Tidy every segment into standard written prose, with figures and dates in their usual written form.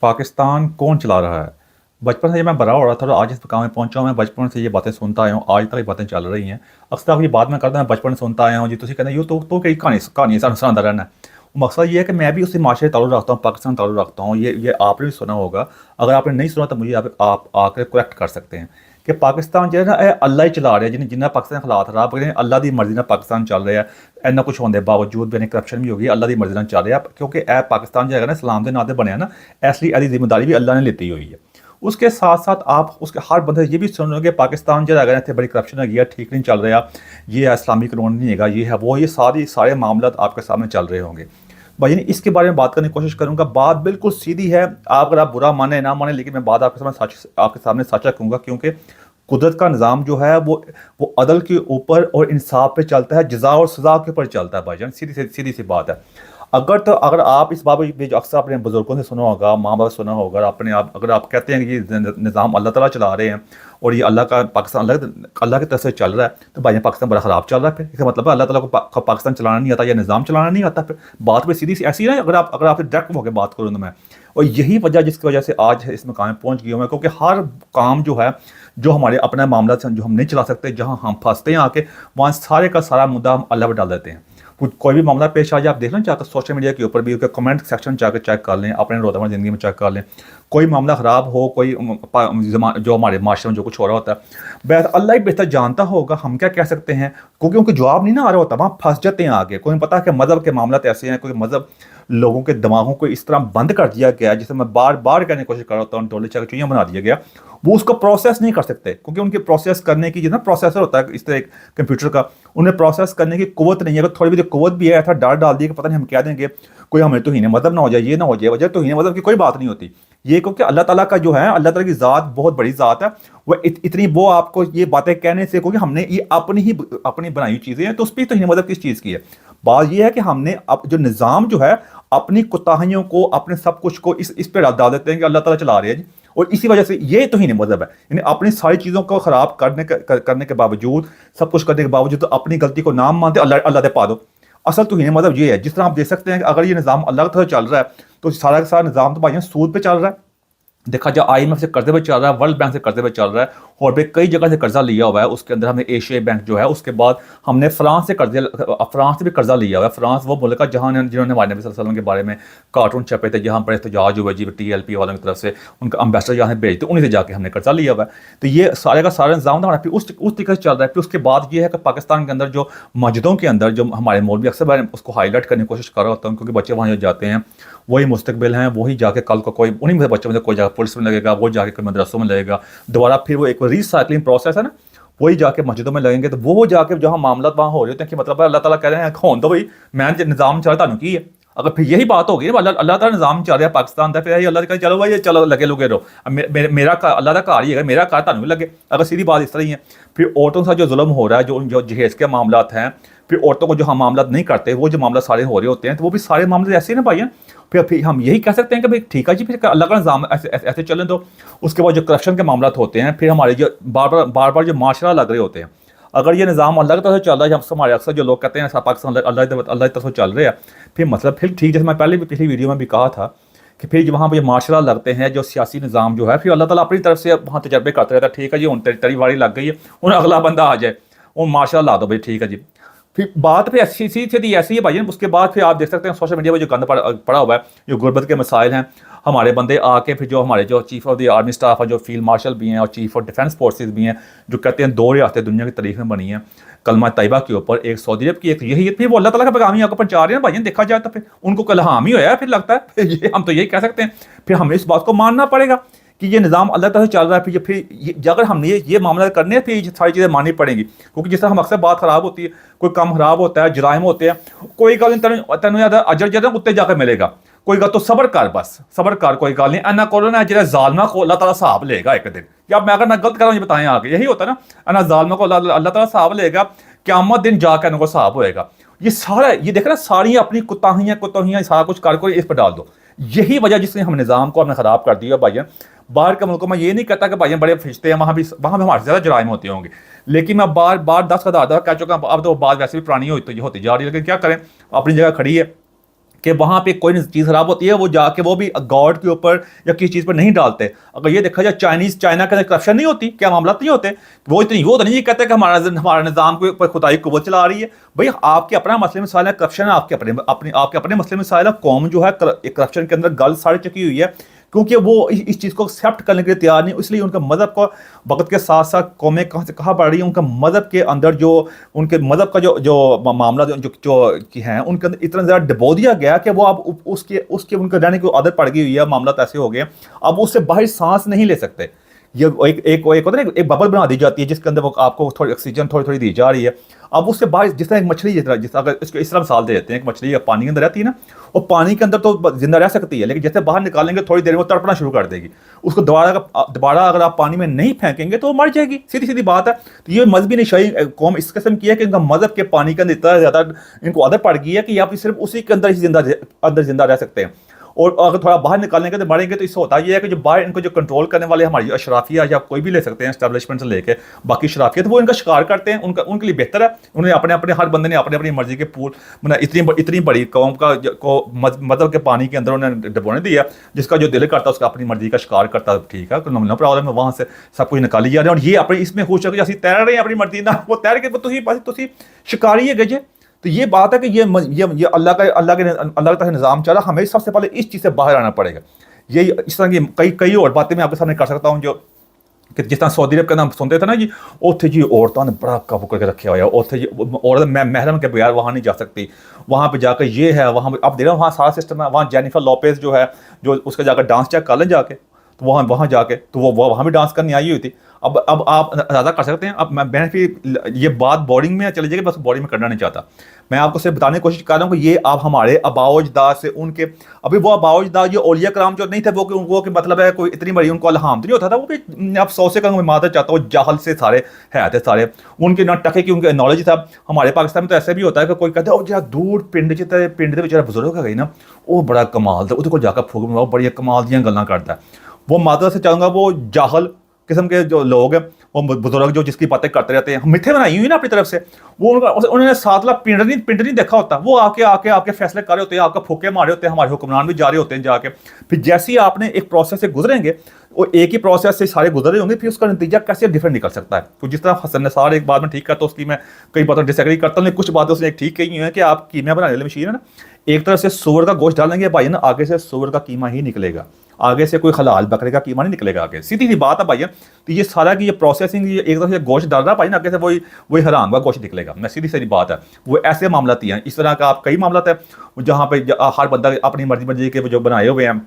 पाकिस्तान कौन चला रहा है? बचपन से जब मैं बड़ा हो रहा था और आज इस मुकाम में पहुंचा हूं, मैं बचपन से ये बातें सुनता आया हूँ, आज तक ये बातें चल रही हैं। अक्सर आप ये बात मैं करता हूँ, बचपन से सुनता आया हूँ जी, तुम कहते हैं यू तो कई कहानी कहानी सुनाता रहना है। मकसद ये है कि मैं भी उससे माशरे ताल्लुक़ रखता हूँ, पाकिस्तान ताल्लुक़ रखता हूँ। ये आपने भी सुना होगा। अगर आपने नहीं सुना तो मुझे आप आकर करेक्ट कर सकते हैं कि पाकिस्तान जो है ना, अल्लाह ही चला रहा है। जिन्हें पाकिस्तान के हालात खराब करें, अल्लाह की मर्जी ਨਾਲ पाकिस्तान चल रहा है। इन्ना कुछ होने के बावजूद भी करप्शन भी होगी, अल्लाह की मर्जी ਨਾਲ चल रहा है। क्योंकि पाकिस्तान जो है ना, इस्लाम के नाम से बनया ना, इसलिए इसकी जिम्मेदारी भी अल्लाह ने लेती हुई है। उसके साथ साथ आप उसके हर बंदे ये भी सुनोगे पाकिस्तान जो है इतने बड़ी करप्शन है, ठीक नहीं चल रहा, ये इस्लामी कानून नहीं है, ये है वो, ये सारे मामला आपके सामने चल रहे होंगे। भाई इसके बारे में बात करने की कोशिश करूंगा। बात बिल्कुल सीधी है, आप अगर आप बुरा माने ना माने, लेकिन मैं बात आपके सामने सच रखूंगा। क्योंकि कुदरत का निज़ाम जो है वो अदल के ऊपर और इंसाफ पे चलता है, जज़ा और सज़ा के ऊपर चलता है भाईजान। सीधी सी बात है। अगर आप इस बाबत में जो अक्सर अपने बुजुर्गों से सुना होगा, माँ बाप सुना होगा, अगर आप कहते हैं कि ये निज़ाम अल्लाह ताला चला रहे हैं और ये अल्लाह का पाकिस्तान अल्लाह की तरफ से चल रहा है, तो भाई पाकिस्तान बड़ा ख़राब चल रहा है। फिर इसका मतलब है अल्लाह ताला को पाकिस्तान चलाना नहीं आता या निज़ाम चलाना नहीं आता। फिर बात भी सीधी सी ऐसी है। अगर आप डायरेक्ट होकर बात करूँ तो मैं, और यही वजह जिसकी वजह से आज इस मुकाम में पहुँच गया हूँ मैं। क्योंकि हर काम जो है, जो हमारे अपना मामला जो हम नहीं चला सकते, जहाँ हम फंसते हैं आके, वहाँ सारे का सारा मुद्दा हम अल्लाह पर डाल देते हैं। कोई भी मामला पेश आ जाए, आप देख लें, चाहे सोशल मीडिया के ऊपर भी, उसके कमेंट सेक्शन जाकर चेक कर लें, अपने रोज़मर्रा ज़िंदगी में चेक कर लें। कोई मामला ख़राब हो, कोई जो हमारे माशरे में जो कुछ हो रहा होता है, बस अल्लाह ही बेहतर जानता होगा, हम क्या कह सकते हैं। क्योंकि उनको जवाब नहीं ना आ रहा होता, वहाँ फंस जाते हैं आगे। कोई पता है कि मज़हब के मामला ऐसे हैं, कोई मज़हब लोगों के दिमागों को इस तरह बंद कर दिया गया, जिसे मैं बार बार कहने की कोशिश कर रहा हूँ, डोले चाके चुइयाँ बना दिया गया। वो उसको प्रोसेस नहीं कर सकते, क्योंकि उनके प्रोसेस करने की जितना प्रोसेसर होता है इस तरह एक कंप्यूटर का, उन्हें प्रोसेस करने की कुव्वत नहीं है। अगर थोड़ी भी कुव्वत भी है, ऐसा डर डाल दिया कि पता नहीं हम क्या देंगे, कोई हमें तौहीन मज़हब ना हो जाए, ये ना हो जाए। वजह तौहीन मज़हब की कोई बात नहीं होती। ये क्योंकि अल्लाह ताला का जो है, अल्लाह ताला की ज़ात बहुत बड़ी ज़ात है। वो इतनी वो आपको ये बातें कहने से, क्योंकि हमने ये अपनी बनाई चीज़ें हैं, तो उस पर तौहीन मज़हब किस चीज़ की है। बात यह है कि हमने अब जो निज़ाम जो है, अपनी कोताहियों को, अपने सब कुछ को इस पे डाल देते हैं कि अल्लाह ताला चला रहे हैं जी। और इसी वजह से ये तौहीन मज़हब है। यानी अपनी सारी चीज़ों को ख़राब करने के बावजूद, सब कुछ करने के बावजूद, तो अपनी गलती को नाम मानते अल्लाह दे पा दो। असल तौहीन मज़हब ये है। जिस तरह आप देख सकते हैं कि अगर ये निज़ाम अल्लाह की तरफ चल रहा है, तो सारा का सारा निज़ाम तो भाई सूद पे चल रहा है। देखा जाए, IMF से कर्जे पे चल रहा है, वर्ल्ड बैंक से कर्जे पे चल रहा है, और भी कई जगह से कर्जा लिया हुआ है। उसके अंदर हमने एशियाई बैंक जो है, उसके बाद हमने फ्रांस से कर्जा लिया हुआ है। फ्रांस वो मुल्क है जहाँ जिन्होंने हमारे नबी सल्लल्लाहु अलैहि वसल्लम के बारे में कार्टून छपे थे, जहाँ पर एहतजाज हुए जी, TLP वालों की तरफ से, उनका अम्बेसडर यहाँ भेजते, उन्हीं से जाके हमने कर्जा लिया हुआ है। तो ये सारे का सारा निज़ाम हमारा फिर उस तरीके से चल रहा है। फिर उसके बाद ये है कि पाकिस्तान के अंदर जो मस्जिदों के अंदर जो हमारे मौलवी, अक्सर मैं उसको हाईलाइट करने की कोशिश कर रहा होता हूँ, क्योंकि बच्चे वहाँ जाते हैं, वही मुस्तकबिल हैं, वही जाके कल को कोई उन्हीं में बच्चों में कोई जाकर पुलिस में लगेगा, वो जाके कोई मदरसों में लगेगा, दोबारा फिर वो एक रिसाइकलिंग प्रोसेस है ना, वही जाके मस्जिदों में लगेंगे। तो वो जाके जहाँ मामला वहाँ हो रहे होते हैं कि मतलब अल्लाह ताला कह रहे हैं होन दो भाई, मैं निज़ाम चल रहा की है। अगर फिर यही बात होगी ना, अल्लाह ताला निज़ाम चल रहा है पाकिस्तान का, फिर अल्लाह का चलो भाई, चलो लगे लुगे रहो, मेरा अल्लाह का घर ही है, मेरा घर तुम भी लगे। अगर सीधी बात इस तरह ही है। फिर औरतों के साथ जो जुल्म हो रहा है, जो जहेज़ के मामला हैं, फिर औरतों को जो हम मामला नहीं करते, वो जो मामला सारे हो रहे होते हैं, तो वो भी सारे मामले ऐसे ही ना भाई हैं। फिर हम यही कह सकते हैं कि भाई ठीक है जी, फिर अल्लाह का निज़ाम ऐसे चलें। तो उसके बाद जो करप्शन के मामला होते हैं, फिर हमारे जो बार बार जो माशरा लग रहे होते हैं, अगर ये निज़ाम अल्लाह की तरफ से चल रहा है, हमारे अक्सर जो लोग कहते हैं पाकिस्तान अल्लाह की तरफ से चल रहे हैं, फिर मतलब फिर ठीक, जैसे मैं पहले भी पिछली वीडियो में भी कहा था कि फिर वहाँ पर माशरा लगते हैं, जो सियासी निज़ाम जो है, फिर अल्लाह ताला अपनी तरफ से वहाँ तजर्बे करते रहता है। ठीक है जी, तेरी वारी लग गई है, उन्हें अगला बंदा आ जाए, वो माशरा ला दो भाई, ठीक है जी। फिर बात फिर सीधी ऐसी है भाई। उसके बाद फिर आप देख सकते हैं सोशल मीडिया पर जो गंद पड़ा हुआ है, जो गुर्बत के मसाइल हैं, हमारे बंदे आके फिर जो हमारे जो chief of the army staff है, जो फील्ड मार्शल भी हैं और चीफ ऑफ डिफेंस फोर्सेस भी हैं, जो कहते हैं 2 रियासतें दुनिया की तारीख में बनी हैं कलमा तैयबा के ऊपर, एक सऊदी अरब की, एक यही, फिर वो अल्लाह ताला का पैगाम ही आपको पहुंचा रहे हैं भाई। देखा जाए तो फिर उनको कल हामी होया है, फिर लगता है ये हम तो यही कह सकते हैं। फिर हमें इस बात को मानना पड़ेगा कि ये निज़ाम अल्लाह ताला से चल रहा है। फिर अगर हमने ये मामला करने हैं, फिर ये सारी चीज़ें माननी पड़ेंगी। क्योंकि जिस तरह हम अक्सर बात ख़राब होती है, कोई काम ख़राब होता है, जराइम होते हैं, कोई गल तेन अजर जो उत्ते जाकर मिलेगा, कोई गल तो सबर कर, बस सबर कर, कोई गल नहीं, इन्ना करो ना जो जालमा को अल्लाह ताला हिसाब लेगा एक दिन। या मैं अगर मैं गलत कर रहा हूँ बताएं आगे, यही होता है ना, इन्ना जालमा को अल्लाह ताला हिसाब लेगा, क़यामत दिन जाकर इनको हिसाब होएगा। ये सारा ये देख ना, सारी अपनी कुताहियाँ सारा कुछ कर इस पर डाल दो। यही वजह जिसने हम निज़ाम को हमने ख़राब कर दिया भाई। बाहर के मुल्कों में ये नहीं कहता कि भाई बड़े फिजते हैं, वहाँ भी हमारे ज़्यादा जराइम होते होंगे, लेकिन मैं बार 10 का कह चुका हूँ। अब तो बात वैसे भी पुरानी होती जा रही है, लेकिन क्या करें, अपनी जगह खड़ी है। कि वहाँ पे कोई चीज़ खराब होती है वो जाके वो भी गॉड के ऊपर या किसी चीज़ पर नहीं डालते। अगर ये देखा जाए चाइना के अंदर करप्शन नहीं होती, क्या मामला नहीं होते, वो तो नहीं कहते कि हमारा निज़ाम के ऊपर खुदाई कुव्वत चला रही है। भाई आपके अपना मसले मसाइल है, करप्शन है, आपके अपने मसले मसाइल है। कौम जो है करप्शन के अंदर गल साड़ी चुकी हुई है, क्योंकि वो इस चीज़ को एक्सेप्ट करने के लिए तैयार नहीं, इसलिए उनका मज़हब को वक्त के साथ साथ कौमें कहाँ से कहाँ बढ़ रही है, उनका मज़हब के अंदर जो उनके मज़हब का जो मामला जो की हैं उनके अंदर इतना ज़्यादा डबो दिया गया कि वो अब उसके उसके उनके रहने की आदत पड़ गई हुई है, मामला ऐसे हो गए अब उससे बाहर सांस नहीं ले सकते। ये एक होता है ना, एक बबल बना दी जाती है जिसके अंदर वो आपको थोड़ी ऑक्सीजन थोड़ी थोड़ी दी जा रही है। अब उससे बाहर जिस तरह एक मछली जिस तरह अगर इसको इस तरह मिसाल दे देते हैं, एक मछली पानी के अंदर रहती है ना, वो पानी के अंदर तो जिंदा रह सकती है, लेकिन जैसे बाहर निकालेंगे थोड़ी देर में वो तड़पना शुरू कर देगी। उसको दोबारा अगर आप पानी में नहीं फेंकेंगे तो वो मर जाएगी, सीधी सीधी बात है। तो ये मजहबी निशाई कौम इस किस्म की है कि इनका मजहब के पानी के अंदर इतना ज़्यादा इनको आदत पड़ गई है कि आप सिर्फ उसी के अंदर ही जिंदा रह सकते हैं। और अगर थोड़ा बाहर निकालने के तो मरेंगे। तो इससे होता ये है कि जो बाहर इनको जो कंट्रोल करने वाले हमारी अशराफिया या कोई भी ले सकते हैं एस्टेब्लिशमेंट से लेके बाकी शराफियत, वो इनका शिकार करते हैं। उनके लिए बेहतर है, उन्हें अपने अपने हर बंदे ने अपनी अपनी मर्जी के पूल मतलब इतनी बड़ी कौम को मदद के पानी के अंदर उन्हें डबोने दिया, जिसका जो दिल करता है उसका अपनी मर्जी का शिकार करता, ठीक है, नो प्रॉब्लम है। वहाँ से सब कुछ निकाली जा रही है और ये अपने इसमें खुश है कि असं तैर रहे हैं अपनी मर्जी ना, वो तैर के शिकारी है गजे। तो ये बात है कि ये अल्लाह के तरफ निज़ाम चला, हमें सबसे पहले इस चीज़ से बाहर आना पड़ेगा। ये इस तरह की कई और बातें मैं आपके सामने कर सकता हूँ, जो कि जिस तरह सऊदी अरब का नाम सुनते थे ना जी, उत्थे जी औरतों ने बड़ा काबू करके रखे हुआ है, उत्थे जी औरत महरम के बगैर वहाँ नहीं जा सकती, वहाँ पे जाकर ये है, वहाँ पे आप देख रहे हो वहाँ सारा सिस्टम है। वहाँ जेनिफर लोपेज जो है, जो उसका जाकर डांस चेक कर लें जाके, तो वहाँ जाके तो वो वहाँ भी डांस करने आई हुई थी। अब आप अंदाज़ा कर सकते हैं। अब मैं फिर ये बात बोर्डिंग में चली जाएगी, बस बोर्डिंग में करना नहीं चाहता। मैं आपको सिर्फ बताने की कोशिश कर रहा हूँ कि ये आप हमारे आबाओजदाद से उनके अभी वो आबाओजदाद जो औलिया कराम जो नहीं थे वो कि मतलब है कोई इतनी बड़ी उनको अलहाम तो नहीं होता था, वो भी आप 100 से कम मादर चाहता हूँ जाहल से सारे है थे सारे, उनके ना टके की उनके नॉलेज था। हमारे पाकिस्तान में तो ऐसे भी होता है कि कोई कहते हैं जरा दूर पिंड च पिंड के बेचारा बुजुर्ग है गई ना, वो बड़ा कमाल था, उसको जाकर फूक बनाओ, बड़ी कमाल दियाँ गल्लां करता है। वो मादर से चाहूँगा वो जाहल किस्म के जो लोग हैं, वो बुजुर्ग जो जिसकी बातें करते रहते हैं, मिथे बनाई हुई ना अपनी तरफ से, वो उन्होंने 7 लाख पिंड नहीं देखा होता, वो आके आके आपके फैसले कर रहे होते हैं, आपका फूके मारे होते हैं, हमारे हुक्मरान भी जा रहे होते हैं जाके। फिर जैसे ही आपने एक प्रोसेस से गुजरेंगे, वो एक ही प्रोसेस से सारे गुजरे होंगे, फिर उसका नतीजा कैसे डिफरेंट निकल सकता है। तो जिस तरह हसन नसार एक बात में ठीक करता है, उसकी मैं कई बातों डिसएग्री करता हूँ, लेकिन कुछ बातें उसने एक ठीक कही है कि आप कीमा बनाने वाली मशीन है ना, एक तरफ से सूअर का गोश्त डालेंगे भाई ना, आगे से सूअर का कीमा ही निकलेगा, आगे से कोई हलाल बकरे का कीमा नहीं निकलेगा आगे, सीधी सी बात है भाई। तो ये सारा की ये प्रोसेसिंग, ये एक तरफ से गोश्त डाल रहा भाई ना, आगे से वही हराम का गोश्त निकलेगा, मैं सीधी सी बात है। वो ऐसे मामला हैं, इस तरह का आप कई मामला है जहाँ पे हर बंदा अपनी मर्जी के जो बनाए हुए हैं,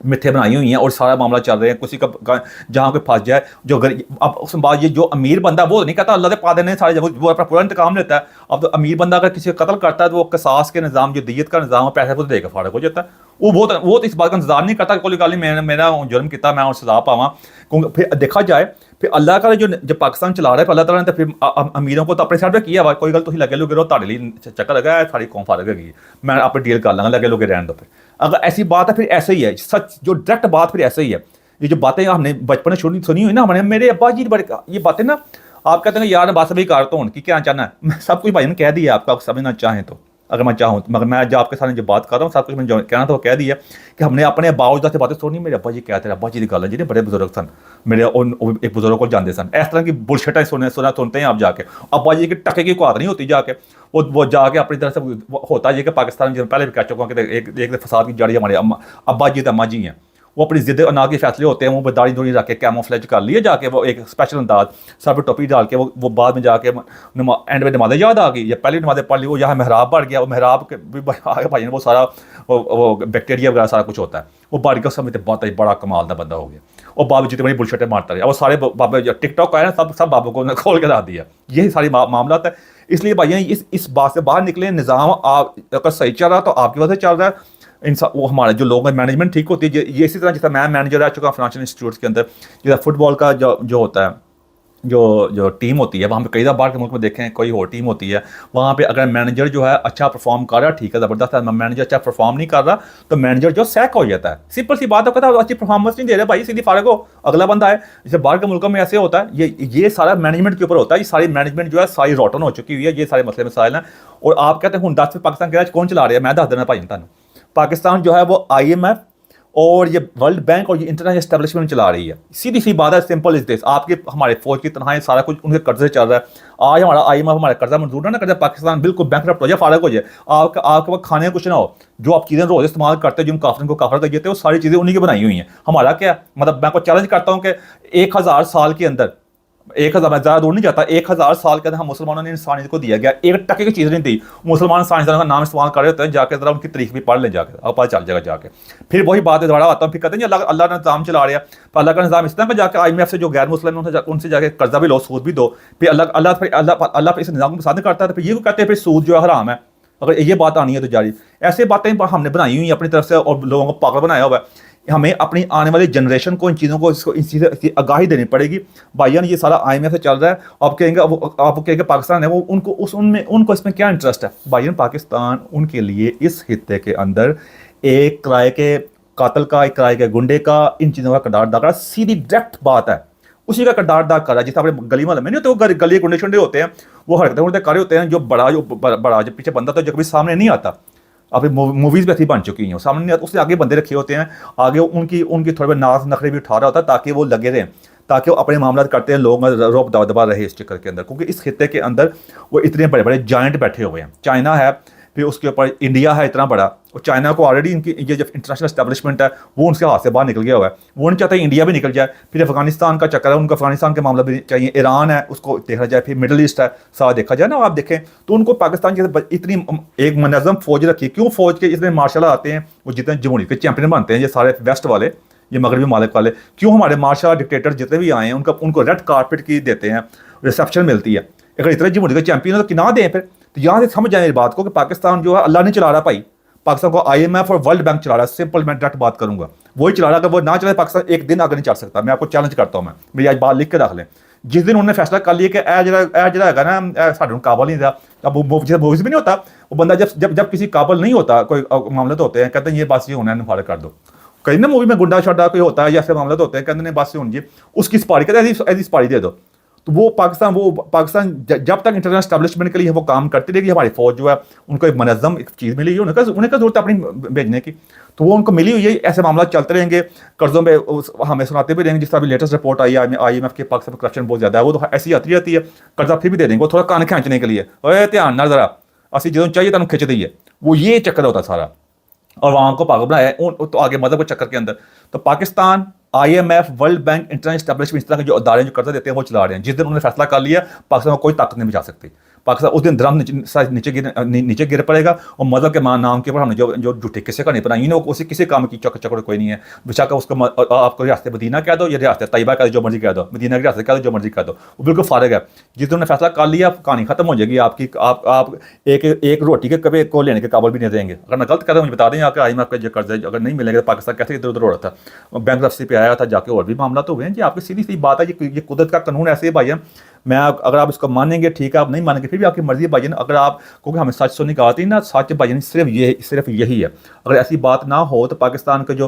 मिथे बनाई हुई हैं और सारा मामला चल रहे हैं। किसी का जहाँ कोई फंस जाए, जो गरीब, अब उस बात ये जो अमीर बंदा वो नहीं कहता अल्लाह के पादे ने सारे, वो अपना पूरा इंतकाम लेता है। अब तो अमीर बंदा अगर किसी को कत्ल करता है तो वो कसास के निज़ाम, जो दियत का निज़ाम है, पैसे को देकर फारग हो जाता है। वो तो इस बात का इंतजार नहीं करता, कोई गल नहीं मेरा जुर्म किया मैं और सजा पावा। क्योंकि फिर देखा जाए फिर अल्लाह का जो पाकिस्तान चला रहा है अल्लाह ताला ने, तो फिर अमीरों को तो अपने साइड पर किया हुआ, कोई गल तुम लगे लोगे रहो, ताड़े लिए चक्कर लगा है, सारी कौम फारग है, मैं आप डील कर लूँगा, लगे लोगे रहने दो। फिर अगर ऐसी बात है फिर ऐसे ही है, सच जो डायरेक्ट बात फिर ऐसे ही है। ये जो बातें हमने बचपन में सुनी हुई ना, हमने मेरे अब्बा जी बड़े ये बातें ना, आप कहते हैं यार बात सभी कार तो उनकी क्या चाहना है, मैं सब कुछ भाई ने कह दिया आपको, आप समझना चाहें तो, अगर मैं चाहूँ, मगर मैं जो आपके सामने जो बात कर रहा हूँ सब कुछ मैंने जो कहना था वो कह दिया कि हमने अपने बावजूद से बातें सुनी। मेरे अब्बा जी कहते हैं, अब्बा जी की गल है जी, बड़े बुजुर्ग सन मेरे, एक बुजुर्ग को जानते सन, इस तरह की बुलशटें सुनते हैं आप जाके। अब्बा जी की टके की औकात नहीं होती जाके, वो जाके अपनी तरह से होता है कि पाकिस्तान में पहले भी कह चुका हूँ कि एक फसाद की जड़ी हमारे अब्बा जी तो अम्मा जी हैं, वो अपनी जिद अना के फैसले होते हैं, वो दाढ़ी दूढ़ी रख के कैमोफ्लेज कर लिए जाके, वो एक स्पेशल अंदाज सर पर टोपी डाल के, वो बाद में जाके एंड में नमाज़ें याद आ गई, या पहली नमाज़ें पढ़ ली, वो यहाँ महराब बढ़ गया, वो महराब के भी आगे भाई वो सारा वो बैक्टीरिया वगैरह सारा कुछ होता है, वो बाढ़ के समय बहुत बड़ा कमाल का बंदा हो गया। और बाबू जितनी बड़ी बुलशटें मारता रहा, वो सारे बाबे जो टिकटॉक आया ना, सब बाबू को खोल के ला दिया। यही सारी मामला है। इसलिए भाई इस बात से बाहर निकले, निज़ाम आप अगर सही चल रहा तो आपकी वजह से चल रहा है, वो हमारे जो लोग हैं मैनेजमेंट ठीक होती है। ये इसी तरह जैसा मैं मैनेजर रह चुका हूँ फाइनेंशियल इंस्टीट्यूट्स के अंदर, जैसा फुटबॉल का जो होता है, जो टीम होती है, वहाँ पे कई बार के मुल्क में देखें कोई और टीम होती है, वहाँ पे अगर मैनेजर जो है अच्छा परफॉर्म कर रहा है, ठीक है, ज़बरदस्त है, मैनेजर अच्छा परफॉर्म नहीं कर रहा तो मैनेजर जो सैक हो जाता है। सिंपल सी बात है, कहता है अच्छी परफॉर्मेंस नहीं दे रहे भाई, सीधी फारग हो, अगला बंदा है। जैसे बाहर के मुल्कों में ऐसे होता है, ये सारा मैनेजमेंट के ऊपर होता है, ये सारी मैनेजमेंट जो है सारी रोटन हो चुकी हुई है, ये सारे मसले मसाइल हैं। और आप कहते हैं हूँ 10 पाकिस्तान के राज कौन चला रहा है, मैं दस देना भाई तुम, पाकिस्तान जो है वो IMF और ये वर्ल्ड बैंक और ये इंटरनेशनल एस्टेब्लिशमेंट चला रही है। सीधी सी बात है, सिंपल इज दिस। आपके हमारे फौज की तनख्वाहें सारा कुछ उनके कर्जे चल रहा है। आज हमारा IMF हमारा कर्जा मंजूर ना करे, पाकिस्तान बिल्कुल बैंकरप्ट हो जाए, फारग हो जाए, आपके आपके पास खाने कुछ ना हो, जो आप चीज़ें रोज इस्तेमाल करते हैं, जो हम काफिर को काफर कर देते हैं, वो सारी चीज़ें उन्हीं की बनाई हुई हैं। हमारा क्या मतलब, मैं को चैलेंज करता हूँ कि 1000 साल के अंदर, 1000 मैं ज़्यादा दूर नहीं जाता, 1000 साल के अंदर हम मुसलमानों ने इंसानियत को दिया गया, 1% की चीज़ नहीं दी। मुसलमान साइंसदानों का नाम इस्तेमाल कर रहे होते हैं, जाके जरा उनकी तारीख भी पढ़ लें, जाके आप पता चल जाएगा जाके। फिर वही बात है, दोबारा आता हूँ, फिर कहते हैं अल्लाह अल्लाह का निज़ाम चला रहा है। तो अल्लाह का निज़ाम इस तरह का, जाके IMF से जो गैर मुस्लिम उनसे जाके कर्जा भी लो, सूद भी दो, फिर अल्लाह इस निज़ाम को पसंद करता है, तो फिर ये कहते हैं फिर सूद जो है हराम है। अगर ये बात आनी है तो जारी ऐसे बातें हमने बनाई हुई अपनी तरफ से और लोगों को पागल बनाया हुआ है। हमें अपनी आने वाली जनरेशन को इन चीज़ों को इन चीज़ों की आगाही देनी पड़ेगी। भाईजान ये सारा IMF से चल रहा है, आप कहेंगे पाकिस्तान है वो, उनको इसमें क्या इंटरेस्ट है? भाईजान पाकिस्तान उनके लिए इस खित्ते के अंदर एक किराए के कातल का, एक किराए के गुंडे का, इन चीज़ों का किरदार अदा कर रहा है। सीधी डायरेक्ट बात है, उसी का किरदार अदा कर रहा है। जिस अपने गली वाले में नहीं होते, वो गली गुंडे शुंडे होते हैं, वो हरकतें कर रहे होते हैं, जो बड़ा जो पीछे बंदा, तो जो कभी सामने नहीं आता। अभी मूवीज़ भी ऐसी बन चुकी हैं, सामने नहीं आता, उससे आगे बंदे रखे होते हैं, आगे उनकी थोड़े बहुत नाज नखरे भी उठा रहा होता है, ताकि वो लगे रहें, ताकि वो अपने मामला करते हैं, लोग रोब दबा रहे इस चक्कर के अंदर। क्योंकि इस खित्ते के अंदर वो इतने बड़े बड़े जायंट बैठे हुए हैं। चाइना है, फिर उसके ऊपर इंडिया है इतना बड़ा, और चाइना को ऑलरेडी इनकी ये जो इंटरनेशनल एस्टेब्लिशमेंट है वो उनके हाथ से बाहर निकल गया हुआ है। वो नहीं चाहते इंडिया भी निकल जाए। फिर अफगानिस्तान का चक्कर है, उनको अफगानिस्तान के मामला भी चाहिए, ईरान है उसको देखा जाए, फिर मिडल ईस्ट है, सारा देखा जाए ना। आप देखें तो उनको पाकिस्तान की इतनी एक मुनज़्ज़म फौज रखी, क्यों फौज के इतने मार्शल आते हैं, वो जितने जमहूरियत के चैंपियन बनते हैं ये सारे वेस्ट वाले, ये मगरबी मालिक वाले, क्यों हमारे मार्शल डिक्टेटर जितने भी आए हैं उनको रेड कारपेट की देते हैं, रिसेप्शन मिलती है। अगर इतने जमहूरियत के चैंपियन तो किना दें फिर। तो यहाँ से समझ जाए इस बात को कि पाकिस्तान जो है अल्लाह नहीं चला रहा भाई, पाकिस्तान को IMF और वर्ल्ड बैंक चला रहा है। सिंपल मैं डायरेक्ट बात करूंगा, वही चला रहा है। अगर वो ना चले, पाकिस्तान एक दिन आगे नहीं चल सकता। मैं आपको चैलेंज करता हूँ, मैं मेरी आज बात लिख के रख लें। जिस दिन उन्होंने फैसला कर लिया कि जरा है ना साढ़े काबल नहीं था, अब मूवीज भी नहीं होता, वो बंदा जब किसी काबल नहीं होता, कोई मामले तो होते हैं, कहते हैं ये बात ये होना है, फारग कर दो। कहीं ना मूवी में गुंडा शड्डा कोई होता है या ऐसे मामले तो होते हैं, कहते हैं बात से होनी, उसकी स्पारी कहते हैं ऐसी स्पारी दे दो। तो वो पाकिस्तान जब तक इंटरनेशनल एस्टेब्लिशमेंट के लिए वो काम करती रहेगी। हमारी फौज जो है उनको एक मुनज़्ज़म एक चीज़ मिली हुई है, उन्हें क्या जरूरत है अपनी भेजने की, तो वो उनको मिली हुई है। ऐसे मामला चलते रहेंगे, कर्जों में हमें सुनाते भी रहेंगे। जिस तरह भी लेटेस्ट रिपोर्ट आई है IMF के, पाकिस्तान में करप्शन बहुत ज़्यादा है, वो तो ऐसी आती रहती है, कर्जा फिर भी दे देंगे, वो थोड़ा कान खींचने के लिए, अरे ध्यान ना जरा असं जो चाहिए तुम खिंच दी है, वो ये चक्कर होता सारा, और वहाँ को पागल बनाया तो आगे मजहब के चक्कर के अंदर। तो Pakistan IMF world bank international establishment इस तरह के जो अदारे जो कर्जा देते हैं वो चला रहे हैं। जिस दिन उन्होंने फैसला कर लिया, पाकिस्तान को कोई ताकत नहीं बचा सकती। पाकिस्तान उस दिन धर्म नीचे गिर पड़ेगा, और मजहब के नाम के ऊपर हमने जो झूठे किस्से का नहीं बनाई, उसी किसी काम की चक्कर कोई नहीं है। बेशक उसको आपको रियासत मदीना कह दो या रियासत तैयबा कह दो, जो मर्जी कह दो, मदीना की रियासत कह दो, जो मर्जी कह दो, वो बिल्कुल फारग है। जिस दिन उन्होंने फैसला कर लिया, कहानी खत्म हो जाएगी आपकी। आप एक रोटी के कभी को लेने के काबल भी नहीं देंगे। अगर मैं गलत कहता हूँ मुझे बता दें, आकर IMF का जो कर्जा अगर नहीं मिलेगा तो पाकिस्तान कैसे इधर उधर हो रहा था, बैंकरप्सी पे आया था जाके, और भी मामला तो हुए हैं जी। आपकी सीधी सी बात है, ये कुदरत का कानून ऐसे ही भाई है। मैं अगर आप इसको मानेंगे ठीक है, आप नहीं मानेंगे फिर भी आपकी मर्जी है भाईजान। अगर आप क्योंकि हमें सच सुनने का आती है ना, सच भाईजान सिर्फ यही है। अगर ऐसी बात ना हो तो पाकिस्तान के जो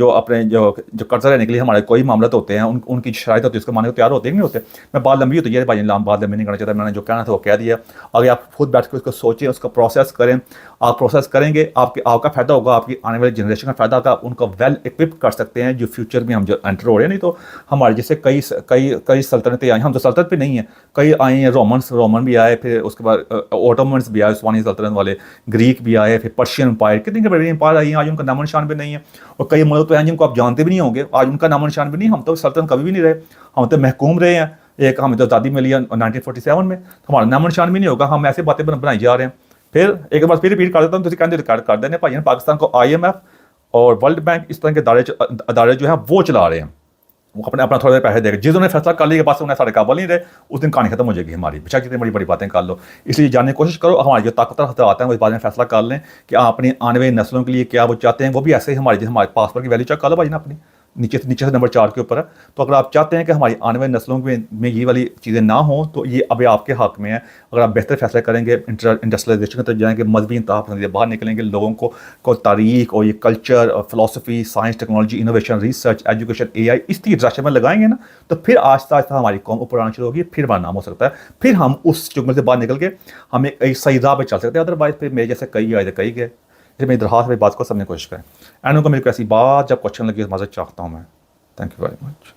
अपने जो कर्जा लेने के लिए हमारे कोई मामला तो होते हैं, उनकी शराइत होती है, उसको मानने को तैयार होते हैं नहीं होते। मैं बात लंबी होती है भाईजान, बात लंबी नहीं करना चाहता, मैंने जो कहना था वो कह दिया। अगर आप खुद बैठ कर उसको सोचें, उसका प्रोसेस करें, आप प्रोसेस करेंगे, आपका फ़ायदा होगा, आपकी आने वाली जनरेशन का फ़ायदा होगा, उनको वेल इक्विप कर सकते हैं जो फ्यूचर में हम जो एंटर हो रहे हैं। नहीं तो हमारे जैसे कई सल्तनतें आई, हम तो सल्तनत पे नहीं है, कई आए हैं, रोमन भी आए, फिर उसके बाद ओटोमन्स भी आए, उस्मानी सल्तनत वाले, ग्रीक भी आए, फिर पर्शियन एम्पायर, कितने बड़े एम्पायर आई हैं, आज उनका नामो निशान भी नहीं है। और कई मुल्क तो हैं जिनको आप जानते भी नहीं होंगे, आज उनका नामो निशान भी नहीं। हम तो सल्तनत कभी भी नहीं रहे, हम तो महकूम रहे हैं। एक हमें तो आज़ादी मिली है 1947 में, तो हमारा नामो निशान भी नहीं होगा। हम ऐसे बातें बनाई जा रहे हैं। फिर एक बार फिर रिपीट कर देता हूँ, तो कहते रिकॉर्ड कर देने भाई, पाकिस्तान को IMF और वर्ल्ड बैंक इस तरह के अदारे जो हैं वो चला रहे हैं। वो अपना थोड़े पैसे देगा। जिस उन्होंने फैसला कर लिया, पास उन्हें सारे काबल नहीं रहे, उस दिन कहानी खत्म हो जाएगी हमारी। बेशक जितनी बड़ी बड़ी बातें कर लो, इसलिए जानने की कोशिश करो। हमारे जो ताकतवर हथियार हैं वो इस बारे में फैसला कर लें कि आप अपनी आने वाली नस्लों के लिए क्या वो चाहते हैं। वो भी ऐसे ही हमारे पासपोर्ट की वैल्यू चेक कर लो भाई ना अपनी, नीचे से नंबर 4 के ऊपर है। तो अगर आप चाहते हैं कि हमारी आने वाली नस्लों में ये वाली चीज़ें ना हो, तो ये अभी आपके हक में है। अगर आप बेहतर फैसला करेंगे, इंडस्ट्रियलाइजेशन की तरफ जाएंगे, मजहबी इंतहा पसंद बाहर निकलेंगे, लोगों को तारीख और ये कल्चर और philosophy, science, technology, innovation, research, education, AI इसकी डायरेक्शन में लगाएंगे ना, तो फिर आहिस्ता आहिस्ता हमारी कौम ऊपर आना शुरू होगी, फिर हमारा नाम हो सकता है। फिर हम उस चुगल से बाहर निकल के हमें एक सही राह पर चल सकते हैं। अदरवाइज फिर मेरे जैसे कई आए कई गए। इसलिए मेरी दरख्वास्त है, बात को समझने की कोशिश करें। एंड को मेरे को ऐसी बात जब क्वेश्चन लगी, मज़ा चाहता हूँ मैं। Thank you very much.